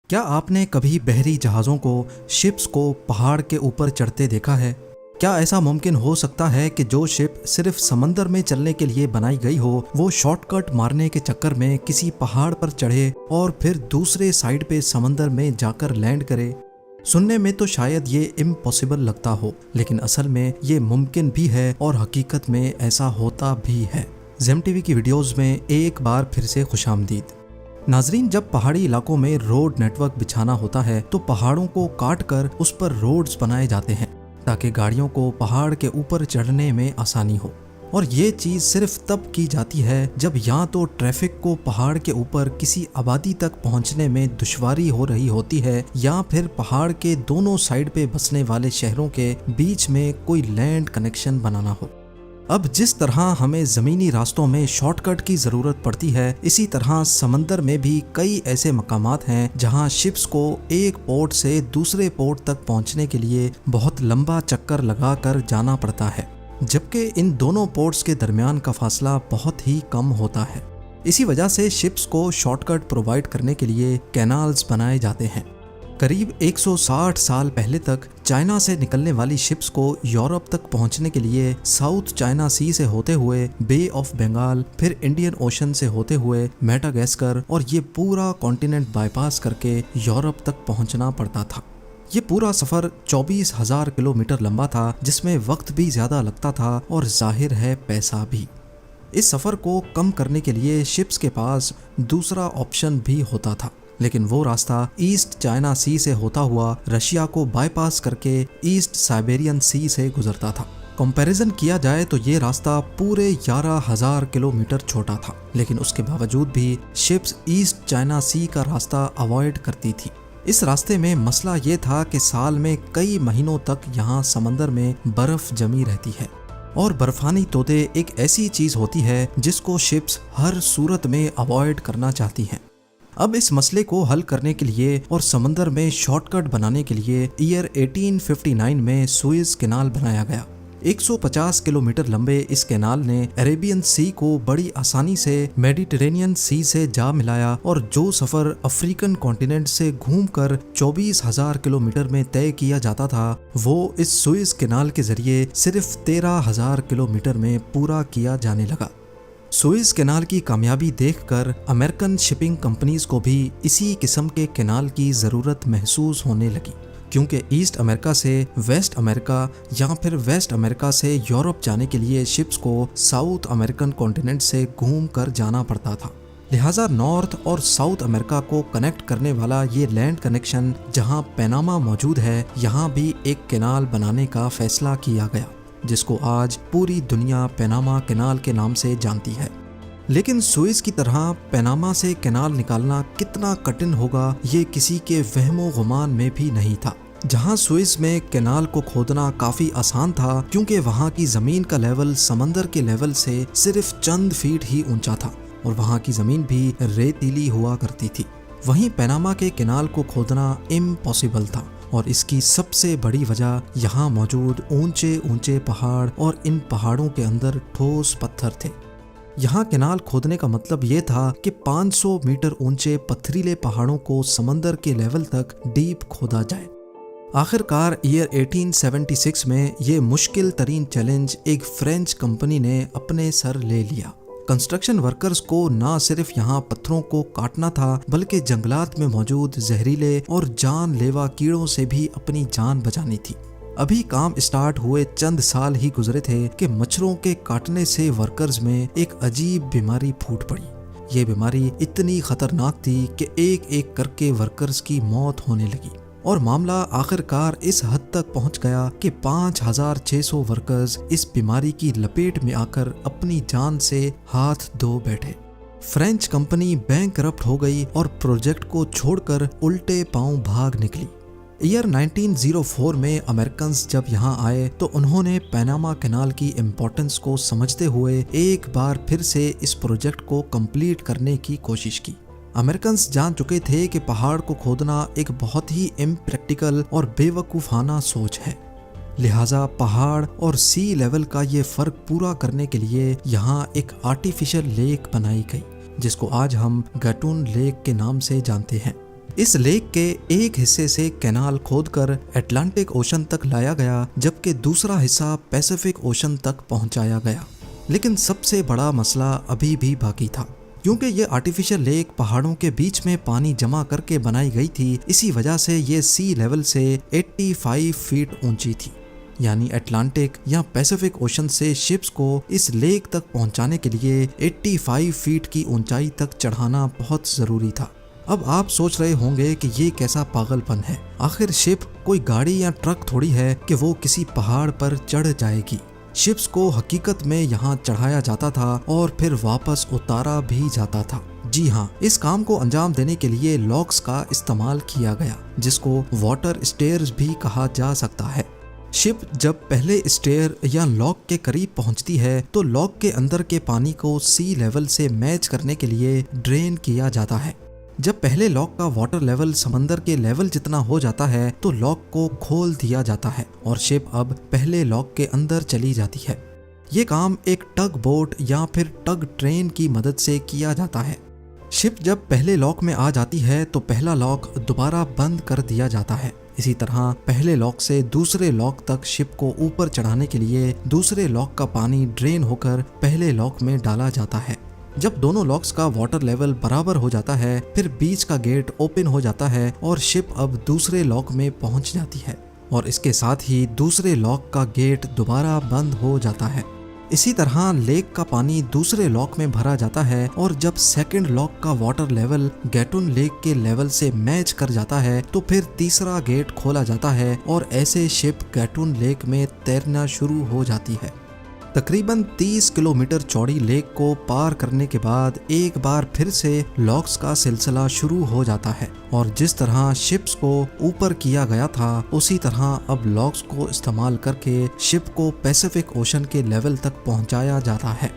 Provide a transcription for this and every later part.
क्या आपने कभी बहरी जहाज़ों को शिप्स को पहाड़ के ऊपर चढ़ते देखा है? क्या ऐसा मुमकिन हो सकता है कि जो शिप सिर्फ समंदर में चलने के लिए बनाई गई हो, वो शॉर्टकट मारने के चक्कर में किसी पहाड़ पर चढ़े और फिर दूसरे साइड पे समंदर में जाकर लैंड करे? सुनने में तो शायद ये इम्पॉसिबल लगता हो, लेकिन असल में ये मुमकिन भी है और हकीकत में ऐसा होता भी है। ज़ेम टीवी की वीडियोज़ में एक बार फिर से खुशामदीद। नाजरीन, जब पहाड़ी इलाकों में रोड नेटवर्क बिछाना होता है तो पहाड़ों को काट कर उस पर रोड्स बनाए जाते हैं ताकि गाड़ियों को पहाड़ के ऊपर चढ़ने में आसानी हो। और ये चीज़ सिर्फ तब की जाती है जब या तो ट्रैफिक को पहाड़ के ऊपर किसी आबादी तक पहुंचने में दुश्वारी हो रही होती है या फिर पहाड़ के दोनों साइड पे बसने वाले शहरों के बीच में कोई लैंड कनेक्शन बनाना हो। अब जिस तरह हमें ज़मीनी रास्तों में शॉर्टकट की ज़रूरत पड़ती है, इसी तरह समंदर में भी कई ऐसे मकामात हैं जहां शिप्स को एक पोर्ट से दूसरे पोर्ट तक पहुंचने के लिए बहुत लंबा चक्कर लगाकर जाना पड़ता है, जबकि इन दोनों पोर्ट्स के दरमियान का फासला बहुत ही कम होता है। इसी वजह से शिप्स को शॉर्टकट प्रोवाइड करने के लिए कैनाल्स बनाए जाते हैं। करीब 160 साल पहले तक चाइना से निकलने वाली शिप्स को यूरोप तक पहुंचने के लिए साउथ चाइना सी से होते हुए बे ऑफ बंगाल, फिर इंडियन ओशन से होते हुए मेडागास्कर और ये पूरा कॉन्टिनेंट बाईपास करके यूरोप तक पहुंचना पड़ता था। ये पूरा सफ़र 24,000 किलोमीटर लंबा था, जिसमें वक्त भी ज़्यादा लगता था और जाहिर है पैसा भी। इस सफ़र को कम करने के लिए शिप्स के पास दूसरा ऑप्शन भी होता था, लेकिन वो रास्ता ईस्ट चाइना सी से होता हुआ रशिया को बाईपास करके ईस्ट साइबेरियन सी से गुजरता था। कंपैरिजन किया जाए तो ये रास्ता पूरे 11,000 किलोमीटर छोटा था, लेकिन उसके बावजूद भी शिप्स ईस्ट चाइना सी का रास्ता अवॉइड करती थी। इस रास्ते में मसला ये था कि साल में कई महीनों तक यहाँ समंदर में बर्फ जमी रहती है और बर्फानी तोते एक ऐसी चीज होती है जिसको शिप्स हर सूरत में अवॉइड करना चाहती हैं। अब इस मसले को हल करने के लिए और समंदर में शॉर्टकट बनाने के लिए ईयर 1859 में सुएज कैनाल बनाया गया। 150 किलोमीटर लंबे इस कैनाल ने अरेबियन सी को बड़ी आसानी से मेडिटेरेनियन सी से जा मिलाया और जो सफर अफ्रीकन कॉन्टिनेंट से घूमकर 24,000 किलोमीटर में तय किया जाता था, वो इस सुएज कैनाल के जरिए सिर्फ 13,000 किलोमीटर में पूरा किया जाने लगा। सुएज कैनाल की कामयाबी देखकर अमेरिकन शिपिंग कंपनीज को भी इसी किस्म के कैनाल की ज़रूरत महसूस होने लगी, क्योंकि ईस्ट अमेरिका से वेस्ट अमेरिका या फिर वेस्ट अमेरिका से यूरोप जाने के लिए शिप्स को साउथ अमेरिकन कॉन्टिनेंट से घूम कर जाना पड़ता था। लिहाजा नॉर्थ और साउथ अमेरिका को कनेक्ट करने वाला ये लैंड कनेक्शन जहां पनामा मौजूद है, यहाँ भी एक कैनाल बनाने का फैसला किया गया, जिसको आज पूरी दुनिया पनामा कैनाल के नाम से जानती है। लेकिन सुएज की तरह पनामा से कैनाल निकालना कितना कठिन होगा, ये किसी के वहमो गुमान में भी नहीं था। जहां सुएज में कैनाल को खोदना काफी आसान था, क्योंकि वहां की जमीन का लेवल समंदर के लेवल से सिर्फ चंद फीट ही ऊंचा था और वहां की जमीन भी रेतीली हुआ करती थी। वहीं पनामा के कैनाल को खोदना इम्पॉसिबल था और इसकी सबसे बड़ी वजह यहाँ मौजूद ऊंचे ऊंचे पहाड़ और इन पहाड़ों के अंदर ठोस पत्थर थे। यहाँ कैनाल खोदने का मतलब ये था कि 500 मीटर ऊंचे पथरीले पहाड़ों को समंदर के लेवल तक डीप खोदा जाए। आखिरकार ईयर 1876 में ये मुश्किल तरीन चैलेंज एक फ्रेंच कंपनी ने अपने सर ले लिया। कंस्ट्रक्शन वर्कर्स को ना सिर्फ यहाँ पत्थरों को काटना था, बल्कि जंगलात में मौजूद जहरीले और जानलेवा कीड़ों से भी अपनी जान बचानी थी। अभी काम स्टार्ट हुए चंद साल ही गुजरे थे कि मच्छरों के काटने से वर्कर्स में एक अजीब बीमारी फूट पड़ी। ये बीमारी इतनी खतरनाक थी कि एक एक करके वर्कर्स की मौत होने लगी और मामला आखिरकार इस हद तक पहुंच गया कि 5,600 वर्कर्स इस बीमारी की लपेट में आकर अपनी जान से हाथ धो बैठे। फ्रेंच कंपनी बैंकरप्ट हो गई और प्रोजेक्ट को छोड़कर उल्टे पांव भाग निकली। ईयर 1904 में अमेरिकन्स जब यहाँ आए तो उन्होंने पनामा कैनाल की इम्पोर्टेंस को समझते हुए एक बार फिर से इस प्रोजेक्ट को कंप्लीट करने की कोशिश की। अमेरिकन्स जान चुके थे कि पहाड़ को खोदना एक बहुत ही इम्प्रैक्टिकल और बेवकूफ़ाना सोच है, लिहाजा पहाड़ और सी लेवल का ये फ़र्क पूरा करने के लिए यहाँ एक आर्टिफिशियल लेक बनाई गई, जिसको आज हम गैटून लेक के नाम से जानते हैं। इस लेक के एक हिस्से से कैनाल खोदकर अटलांटिक ओशन तक लाया गया, जबकि दूसरा हिस्सा पैसिफिक ओशन तक पहुंचाया गया। लेकिन सबसे बड़ा मसला अभी भी बाकी था, क्योंकि ये आर्टिफिशियल लेक पहाड़ों के बीच में पानी जमा करके बनाई गई थी। इसी वजह से ये सी लेवल से 85 फीट ऊंची थी। यानी अटलांटिक या पैसिफिक ओशन से शिप्स को इस लेक तक पहुंचाने के लिए 85 फीट की ऊंचाई तक चढ़ाना बहुत जरूरी था। अब आप सोच रहे होंगे कि ये कैसा पागलपन है। आखिर शिप कोई गाड़ी या ट्रक थोड़ी है कि वो किसी पहाड़ पर चढ़ जाएगी। शिप्स को हकीकत में यहाँ चढ़ाया जाता था और फिर वापस उतारा भी जाता था। जी हाँ, इस काम को अंजाम देने के लिए लॉक्स का इस्तेमाल किया गया, जिसको वाटर स्टेयर्स भी कहा जा सकता है। शिप जब पहले स्टेयर या लॉक के करीब पहुंचती है तो लॉक के अंदर के पानी को सी लेवल से मैच करने के लिए ड्रेन किया जाता है। जब पहले लॉक का वाटर लेवल समंदर के लेवल जितना हो जाता है तो लॉक को खोल दिया जाता है और शिप अब पहले लॉक के अंदर चली जाती है। ये काम एक टग बोट या फिर टग ट्रेन की मदद से किया जाता है। शिप जब पहले लॉक में आ जाती है तो पहला लॉक दोबारा बंद कर दिया जाता है। इसी तरह पहले लॉक से दूसरे लॉक तक शिप को ऊपर चढ़ाने के लिए दूसरे लॉक का पानी ड्रेन होकर पहले लॉक में डाला जाता है। जब दोनों लॉक्स का वाटर लेवल बराबर हो जाता है, फिर बीच का गेट ओपन हो जाता है और शिप अब दूसरे लॉक में पहुंच जाती है और इसके साथ ही दूसरे लॉक का गेट दोबारा बंद हो जाता है। इसी तरह लेक का पानी दूसरे लॉक में भरा जाता है और जब सेकंड लॉक का वाटर लेवल गैटून लेक के लेवल से मैच कर जाता है तो फिर तीसरा गेट खोला जाता है और ऐसे शिप गैटून लेक में तैरना शुरू हो जाती है। तकरीबन 30 किलोमीटर चौड़ी लेक को पार करने के बाद एक बार फिर से लॉक्स का सिलसिला शुरू हो जाता है और जिस तरह शिप्स को ऊपर किया गया था उसी तरह अब लॉक्स को इस्तेमाल करके शिप को पैसिफिक ओशन के लेवल तक पहुंचाया जाता है।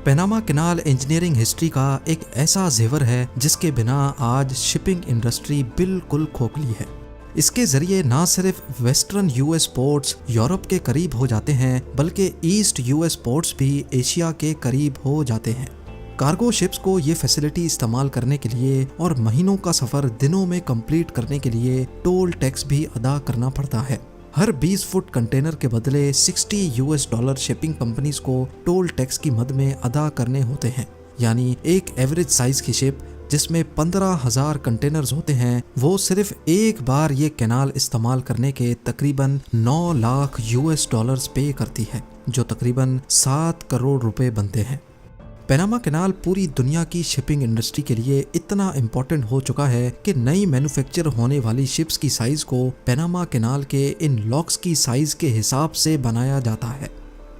पनामा कैनाल इंजीनियरिंग हिस्ट्री का एक ऐसा जेवर है जिसके बिना आज शिपिंग इंडस्ट्री बिल्कुल खोखली है। इसके जरिए ना सिर्फ वेस्टर्न यूएस पोर्ट्स यूरोप के करीब हो जाते हैं बल्कि ईस्ट यूएस पोर्ट्स भी एशिया के करीब हो जाते हैं। कार्गो शिप्स को ये फैसिलिटी इस्तेमाल करने के लिए और महीनों का सफर दिनों में कंप्लीट करने के लिए टोल टैक्स भी अदा करना पड़ता है। हर 20 फुट कंटेनर के बदले $60 शिपिंग कंपनीज को टोल टैक्स की मद में अदा करने होते हैं। यानी एक एवरेज साइज की शिप जिसमें 15,000 कंटेनर्स होते हैं वो सिर्फ एक बार ये कैनाल इस्तेमाल करने के तकरीबन $9 लाख पे करती है, जो तकरीबन 7 करोड़ रुपए बनते हैं। पनामा कैनाल पूरी दुनिया की शिपिंग इंडस्ट्री के लिए इतना इम्पोर्टेंट हो चुका है कि नई मैन्युफैक्चर होने वाली शिप्स की साइज को पनामा कैनाल के इन लॉक्स की साइज के हिसाब से बनाया जाता है।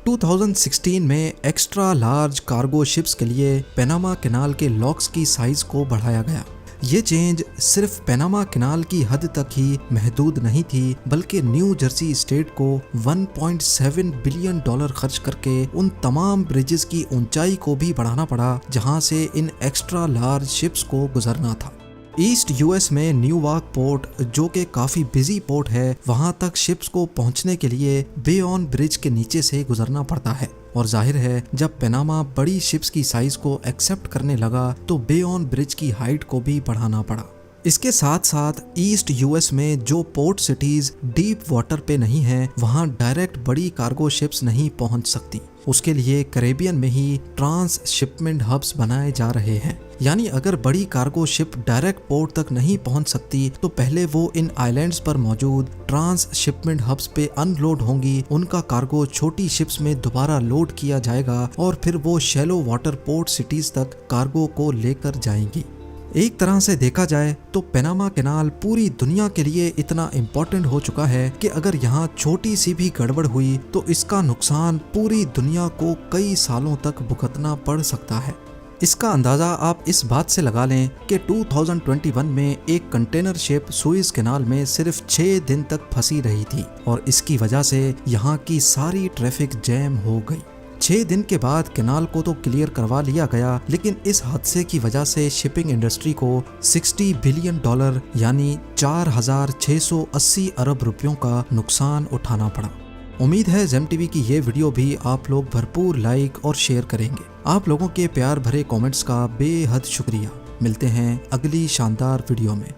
2016 में एक्स्ट्रा लार्ज कार्गो शिप्स के लिए पनामा कैनाल के लॉक्स की साइज को बढ़ाया गया। ये चेंज सिर्फ पनामा कैनाल की हद तक ही महदूद नहीं थी, बल्कि न्यू जर्सी स्टेट को $1.7 बिलियन खर्च करके उन तमाम ब्रिजेस की ऊंचाई को भी बढ़ाना पड़ा जहां से इन एक्स्ट्रा लार्ज शिप्स को गुजरना था। ईस्ट यूएस में न्यूयॉर्क पोर्ट, जो कि काफ़ी बिजी पोर्ट है, वहां तक शिप्स को पहुंचने के लिए बेऑन ब्रिज के नीचे से गुजरना पड़ता है और जाहिर है जब पनामा बड़ी शिप्स की साइज को एक्सेप्ट करने लगा तो बेऑन ब्रिज की हाइट को भी बढ़ाना पड़ा। इसके साथ साथ ईस्ट यूएस में जो पोर्ट सिटीज डीप वाटर पे नहीं है वहां डायरेक्ट बड़ी कार्गो शिप्स नहीं पहुंच सकती। उसके लिए कैरेबियन में ही ट्रांस शिपमेंट हब्स बनाए जा रहे हैं। यानी अगर बड़ी कार्गो शिप डायरेक्ट पोर्ट तक नहीं पहुंच सकती तो पहले वो इन आइलैंड्स पर मौजूद ट्रांस शिपमेंट हब्स पे अनलोड होंगी, उनका कार्गो छोटी शिप्स में दोबारा लोड किया जाएगा और फिर वो शैलो वाटर पोर्ट सिटीज तक कार्गो को लेकर जाएंगी। एक तरह से देखा जाए तो पनामा कैनाल पूरी दुनिया के लिए इतना इम्पोर्टेंट हो चुका है कि अगर यहाँ छोटी सी भी गड़बड़ हुई तो इसका नुकसान पूरी दुनिया को कई सालों तक भुगतना पड़ सकता है। इसका अंदाजा आप इस बात से लगा लें कि 2021 में एक कंटेनर शिप सुएज कैनाल में सिर्फ 6 दिन तक फंसी रही थी और इसकी वजह से यहाँ की सारी ट्रैफिक जैम हो गई। 6 दिन के बाद कैनाल को तो क्लियर करवा लिया गया, लेकिन इस हादसे की वजह से शिपिंग इंडस्ट्री को $60 बिलियन यानी 4,680 अरब रुपयों का नुकसान उठाना पड़ा। उम्मीद है जेम टीवी की ये वीडियो भी आप लोग भरपूर लाइक और शेयर करेंगे। आप लोगों के प्यार भरे कमेंट्स का बेहद शुक्रिया। मिलते हैं अगली शानदार वीडियो में।